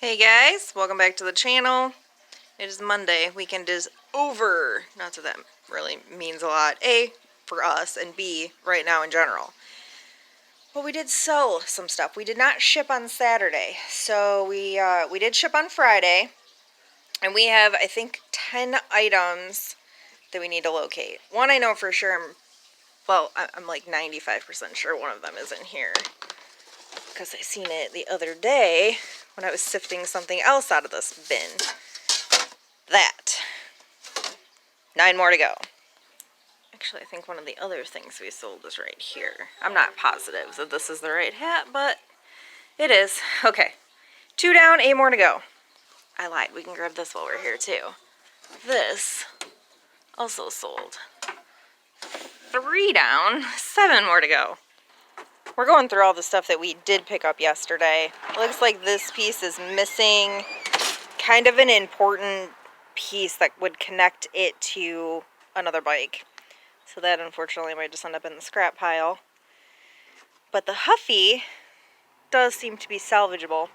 Hey guys, welcome back to the channel. It is Monday. Weekend is over. Not that that really means a lot. A, for us, and B, right now in general. But we did sell some stuff. We did not ship on Saturday. So we did ship on Friday. And we have, I think, 10 items that we need to locate. One I know for sure, I'm like 95% sure one of them is in here. Because I seen it the other day when I was sifting something else out of this bin. That. 9 more to go. Actually, I think one of the other things we sold is right here. I'm not positive that this is the right hat, but it is. Okay. 2 down, 8 more to go. I lied. We can grab this while we're here, too. This also sold. 3 down, 7 more to go. We're going through all the stuff that we did pick up yesterday. It looks like this piece is missing kind of an important piece that would connect it to another bike. So that unfortunately might just end up in the scrap pile. But the Huffy does seem to be salvageable.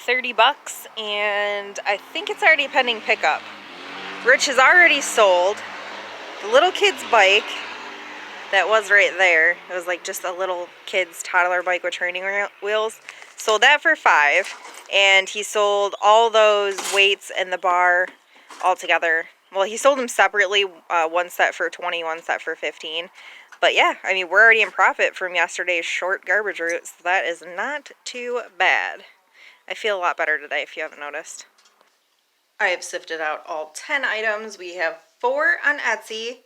$30, and I think it's already pending pickup. Rich has already sold the little kid's bike. That was right there. It was like just a little kid's toddler bike with training wheels. Sold that for $5. And he sold all those weights and the bar all together. Well, he sold them separately. One set for $20, one set for $15. But yeah, I mean, we're already in profit from yesterday's short garbage route. So that is not too bad. I feel a lot better today if you haven't noticed. I have sifted out all 10 items. We have 4 on Etsy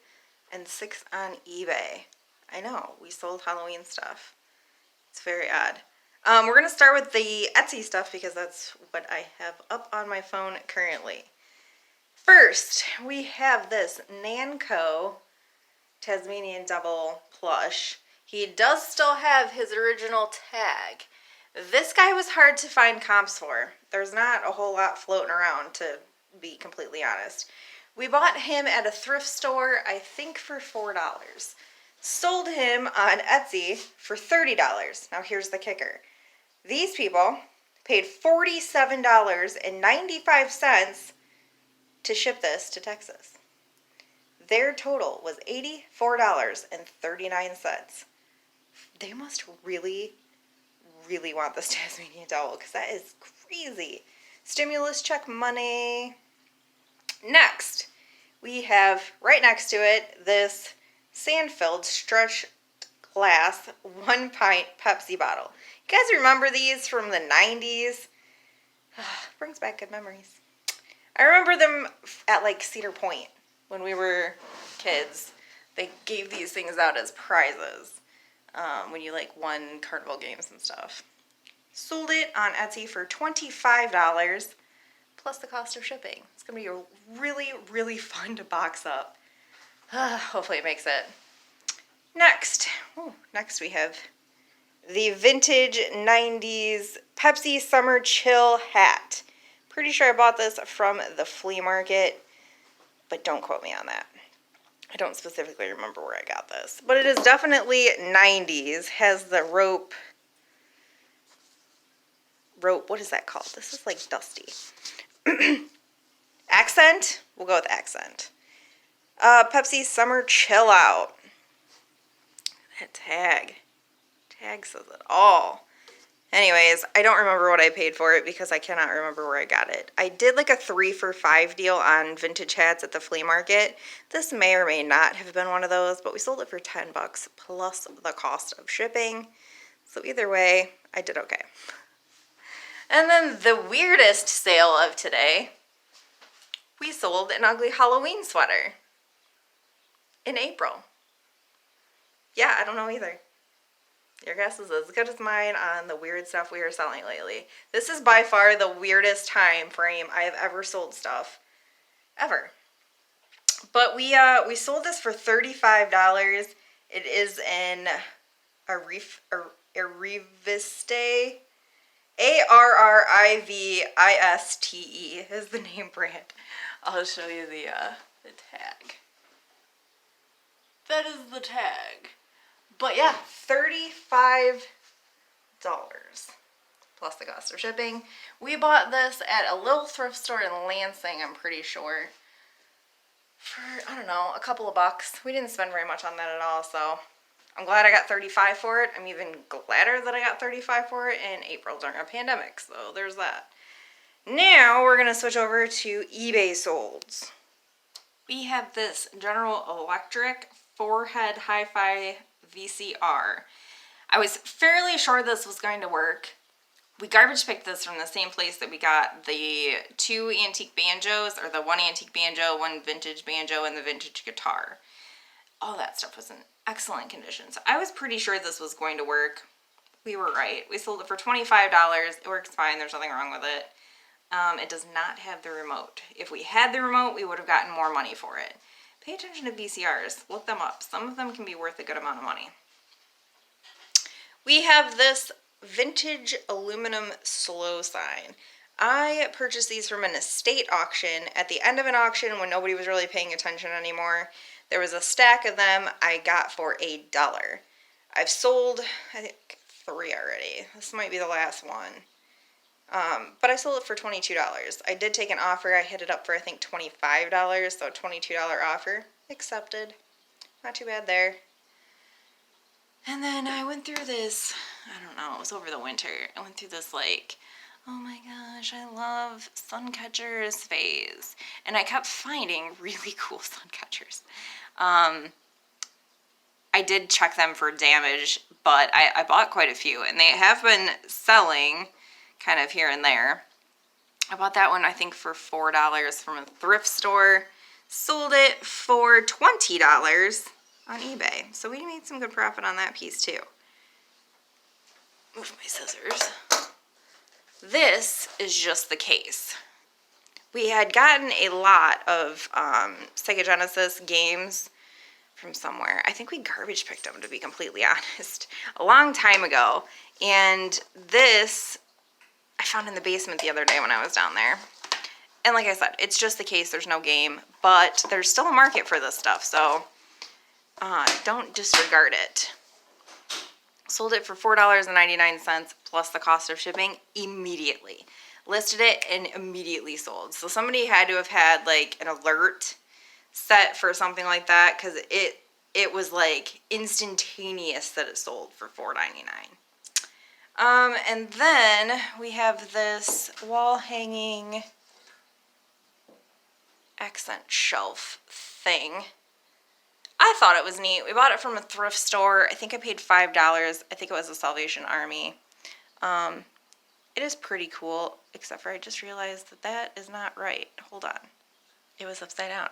and 6 on eBay. I know, we sold Halloween stuff. It's very odd. We're going to start with the Etsy stuff because that's what I have up on my phone currently. First, we have this Nanco Tasmanian Devil plush. He does still have his original tag. This guy was hard to find comps for. There's not a whole lot floating around, to be completely honest. We bought him at a thrift store, I think for $4. Sold him on Etsy for $30. Now here's the kicker. These people paid $47.95 to ship this to Texas. Their total was $84.39. They must really, really want this Tasmanian Devil because that is crazy. Stimulus check money. Next, we have right next to it this sand-filled stretched glass 1-pint Pepsi bottle. You guys remember these from the 90s? Brings back good memories. I remember them at like Cedar Point when we were kids. They gave these things out as prizes when you like won carnival games and stuff. Sold it on Etsy for $25 plus the cost of shipping. It's going to be really, really fun to box up. Hopefully it makes it. Next we have the vintage 90s Pepsi Summer Chill hat. Pretty sure I bought this from the flea market, but don't quote me on that. I don't specifically remember where I got this, but it is definitely 90s. Has the rope, what is that called? This is like dusty. Accent? We'll go with accent. Pepsi Summer Chill Out. That tag says it all. Anyways, I don't remember what I paid for it because I cannot remember where I got it. I did like a 3 for $5 deal on vintage hats at the flea market. This may or may not have been one of those, but we sold it for $10 plus the cost of shipping. So either way, I did okay. And then the weirdest sale of today, we sold an ugly Halloween sweater in April. Yeah, I don't know either. Your guess is as good as mine on the weird stuff we are selling lately. This is by far the weirdest time frame I have ever sold stuff. Ever. But we sold this for $35. It is in Arriviste. Arriviste is the name brand. I'll show you the tag. That is the tag. But yeah, $35. plus the cost of shipping. We bought this at a little thrift store in Lansing, I'm pretty sure, for, I don't know, a couple of bucks. We didn't spend very much on that at all, so I'm glad I got 35 for it. I'm even gladder that I got 35 for it in April during a pandemic, so there's that. Now we're going to switch over to eBay solds. We have this General Electric 4-head hi-fi VCR. I was fairly sure this was going to work. We garbage picked this from the same place that we got the 2 antique banjos, or the 1 antique banjo, 1 vintage banjo, and the vintage guitar. All that stuff was in excellent condition. So I was pretty sure this was going to work. We were right. We sold it for $25. It works fine. There's nothing wrong with it. It does not have the remote. If we had the remote, we would have gotten more money for it. Pay attention to VCRs. Look them up. Some of them can be worth a good amount of money. We have this vintage aluminum slow sign. I purchased these from an estate auction at the end of an auction when nobody was really paying attention anymore. There was a stack of them I got for $1. I've sold, I think, 3 already. This might be the last one. But I sold it for $22. I did take an offer. I hit it up for, I think, $25, so $22 offer. Accepted. Not too bad there. And then I went through this, I don't know, it was over the winter. I went through this, like, oh my gosh, I love sun catchers phase. And I kept finding really cool sun catchers. I did check them for damage, but I bought quite a few. And they have been selling kind of here and there. I bought that one, I think, for $4 from a thrift store. Sold it for $20 on eBay. So we made some good profit on that piece too. Move my scissors. This is just the case. We had gotten a lot of Sega Genesis games from somewhere. I think we garbage picked them, to be completely honest, a long time ago. And this I found in the basement the other day when I was down there. And like I said, it's just the case. There's no game, but there's still a market for this stuff, so don't disregard it. Sold it for $4.99 plus the cost of shipping immediately. Listed it and immediately sold. So somebody had to have had like an alert set for something like that, because it was like instantaneous that it sold for $4.99. And then we have this wall hanging accent shelf thing. I thought it was neat. We bought it from a thrift store. I think I paid $5. I think it was a Salvation Army. It is pretty cool, except for I just realized that that is not right. Hold on. It was upside down.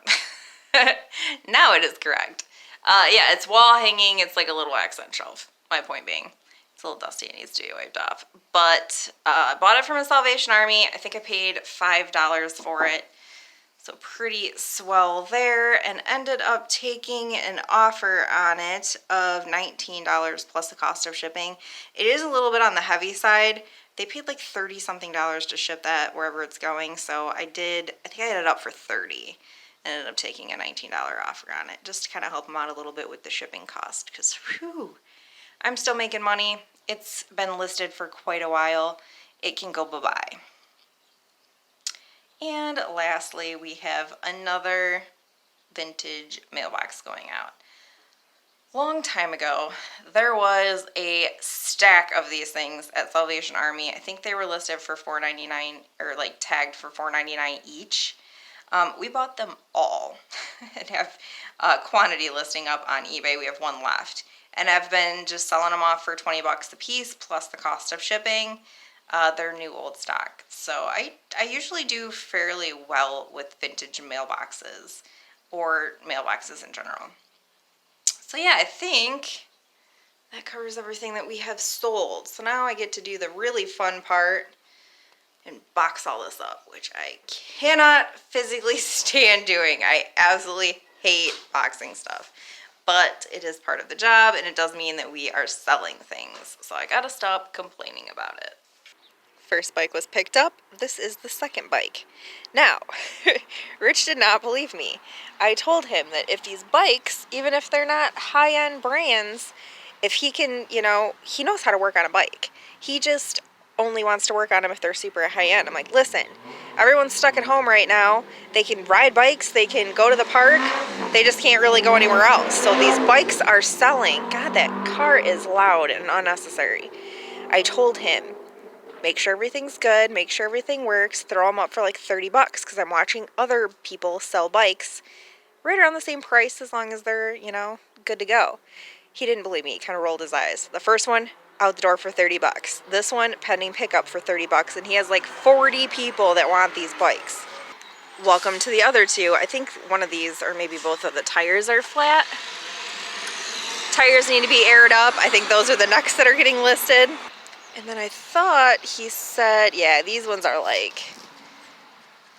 Now it is correct. Yeah, it's wall hanging. It's like a little accent shelf. My point being, it's a little dusty. It needs to be wiped off. But I bought it from a Salvation Army. I think I paid $5 for it. So pretty swell there, and ended up taking an offer on it of $19 plus the cost of shipping. It is a little bit on the heavy side. They paid like $30-something to ship that wherever it's going. So I think I had it up for $30. Ended up taking a $19 offer on it just to kind of help them out a little bit with the shipping cost, because whew, I'm still making money. It's been listed for quite a while. It can go bye-bye. And lastly, we have another vintage mailbox going out. Long time ago, there was a stack of these things at Salvation Army. I think they were listed for $4.99, or like tagged for $4.99 each. We bought them all and have a quantity listing up on eBay. We have one left, and I've been just selling them off for $20 a piece plus the cost of shipping. They're new old stock. So I usually do fairly well with vintage mailboxes, or mailboxes in general. So yeah, I think that covers everything that we have sold. So now I get to do the really fun part and box all this up, which I cannot physically stand doing. I absolutely hate boxing stuff. But it is part of the job, and it does mean that we are selling things. So I gotta stop complaining about it. First bike was picked up. This is the second bike. Now, Rich did not believe me. I told him that if these bikes, even if they're not high-end brands, if he can, he knows how to work on a bike. He just only wants to work on them if they're super high end. I'm like, listen, everyone's stuck at home right now. They can ride bikes, they can go to the park, they just can't really go anywhere else. So these bikes are selling. God, that car is loud and unnecessary. I told him, make sure everything's good, make sure everything works, throw them up for like 30 bucks because I'm watching other people sell bikes right around the same price as long as they're, you know, good to go. He didn't believe me. He kind of rolled his eyes. The first one, out the door for 30 bucks. This one, pending pickup for 30 bucks. And he has like 40 people that want these bikes. Welcome to the other two. I think one of these, or maybe both of the tires are flat. Tires need to be aired up. I think those are the next that are getting listed. And then I thought he said, yeah, these ones are like,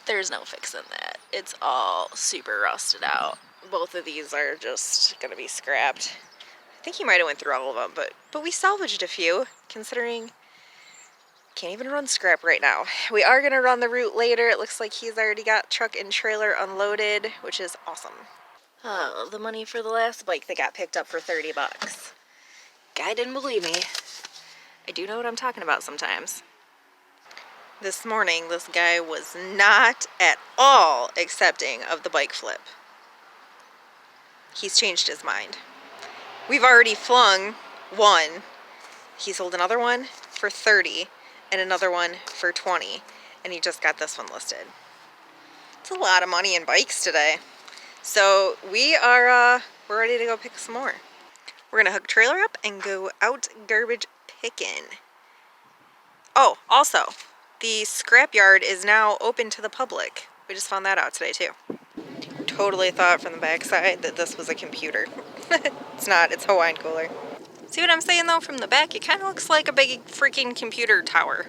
there's no fixing that. It's all super rusted out. Both of these are just gonna be scrapped. I think he might have went through all of them, but we salvaged a few, considering can't even run scrap right now. We are gonna run the route later. It looks like he's already got truck and trailer unloaded, which is awesome. Oh, the money for the last bike that got picked up for 30 bucks. Guy didn't believe me. I do know what I'm talking about sometimes. This morning, this guy was not at all accepting of the bike flip. He's changed his mind. We've already flung one. He sold another one for 30 and another one for 20, and he just got this one listed. It's a lot of money in bikes today. So we're ready to go pick some more. We're gonna hook trailer up and go out garbage picking. Oh, also, the scrapyard is now open to the public. We just found that out today too. Totally thought from the backside that this was a computer. It's not, it's a wine cooler. See what I'm saying though? From the back, it kind of looks like a big freaking computer tower.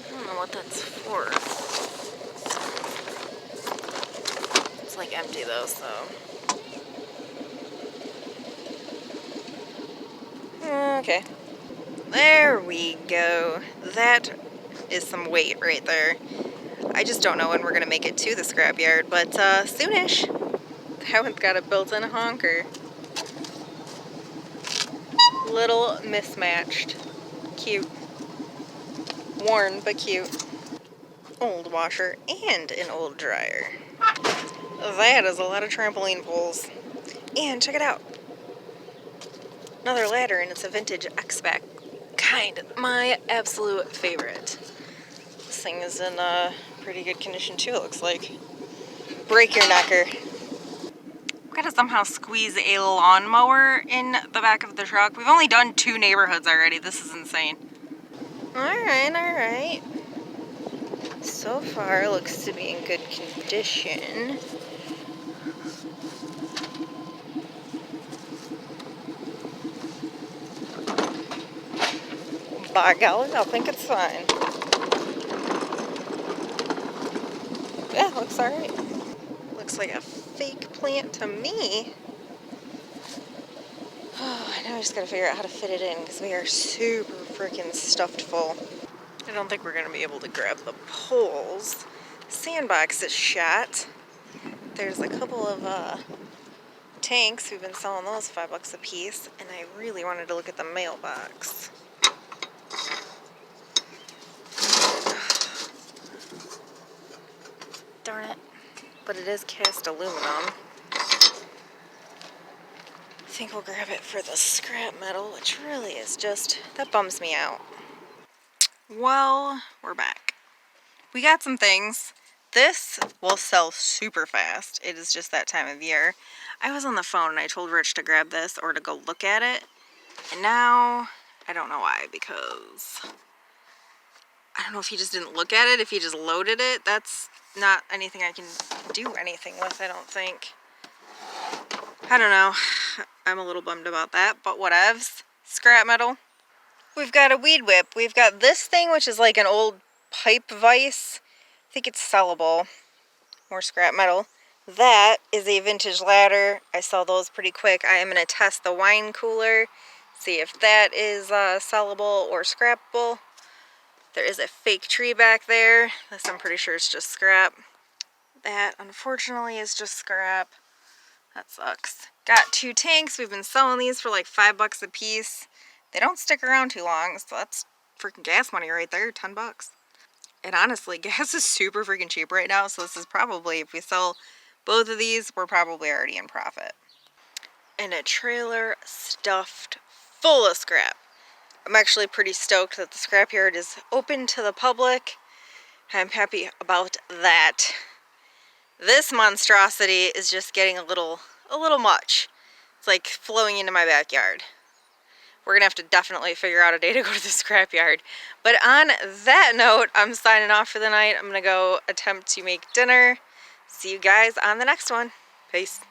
I don't know what that's for. It's like empty though, so. Okay. There we go. That is some weight right there. I just don't know when we're gonna make it to the scrapyard, but soonish. That one's got a built-in honker. Little mismatched. Cute. Worn, but cute. Old washer and an old dryer. That is a lot of trampoline poles. And check it out. Another ladder, and it's a vintage X-Back kind. My absolute favorite. This thing is in pretty good condition too, it looks like. Break your knocker. We've got to somehow squeeze a lawnmower in the back of the truck. We've only done 2 neighborhoods already. This is insane. Alright. So far, looks to be in good condition. By golly, I think it's fine. Yeah, looks alright. Looks like a fake plant to me. Oh, now I just gotta figure out how to fit it in because we are super freaking stuffed full. I don't think we're gonna be able to grab the poles. Sandbox is shot. There's a couple of tanks. We've been selling those $5 a piece, and I really wanted to look at the mailbox. Darn it. But it is cast aluminum. I think we'll grab it for the scrap metal, which really is just, that bums me out. Well, we're back. We got some things. This will sell super fast. It is just that time of year. I was on the phone and I told Rich to grab this or to go look at it. And now, I don't know why, because I don't know if he just didn't look at it, if he just loaded it. That's not anything I can do anything with, I don't think. I don't know. I'm a little bummed about that, but whatevs. Scrap metal. We've got a weed whip. We've got this thing, which is like an old pipe vise. I think it's sellable. More scrap metal. That is a vintage ladder. I saw those pretty quick. I am going to test the wine cooler, see if that is sellable or scrappable. There is a fake tree back there. This I'm pretty sure is just scrap. That, unfortunately, is just scrap. That sucks. Got 2 tanks. We've been selling these for like $5 a piece. They don't stick around too long, so that's freaking gas money right there, $10. And honestly, gas is super freaking cheap right now, so this is probably, if we sell both of these, we're probably already in profit. And a trailer stuffed full of scrap. I'm actually pretty stoked that the scrapyard is open to the public. I'm happy about that. This monstrosity is just getting a little much. It's like flowing into my backyard. We're gonna have to definitely figure out a day to go to the scrapyard. But on that note, I'm signing off for the night. I'm gonna go attempt to make dinner. See you guys on the next one. Peace.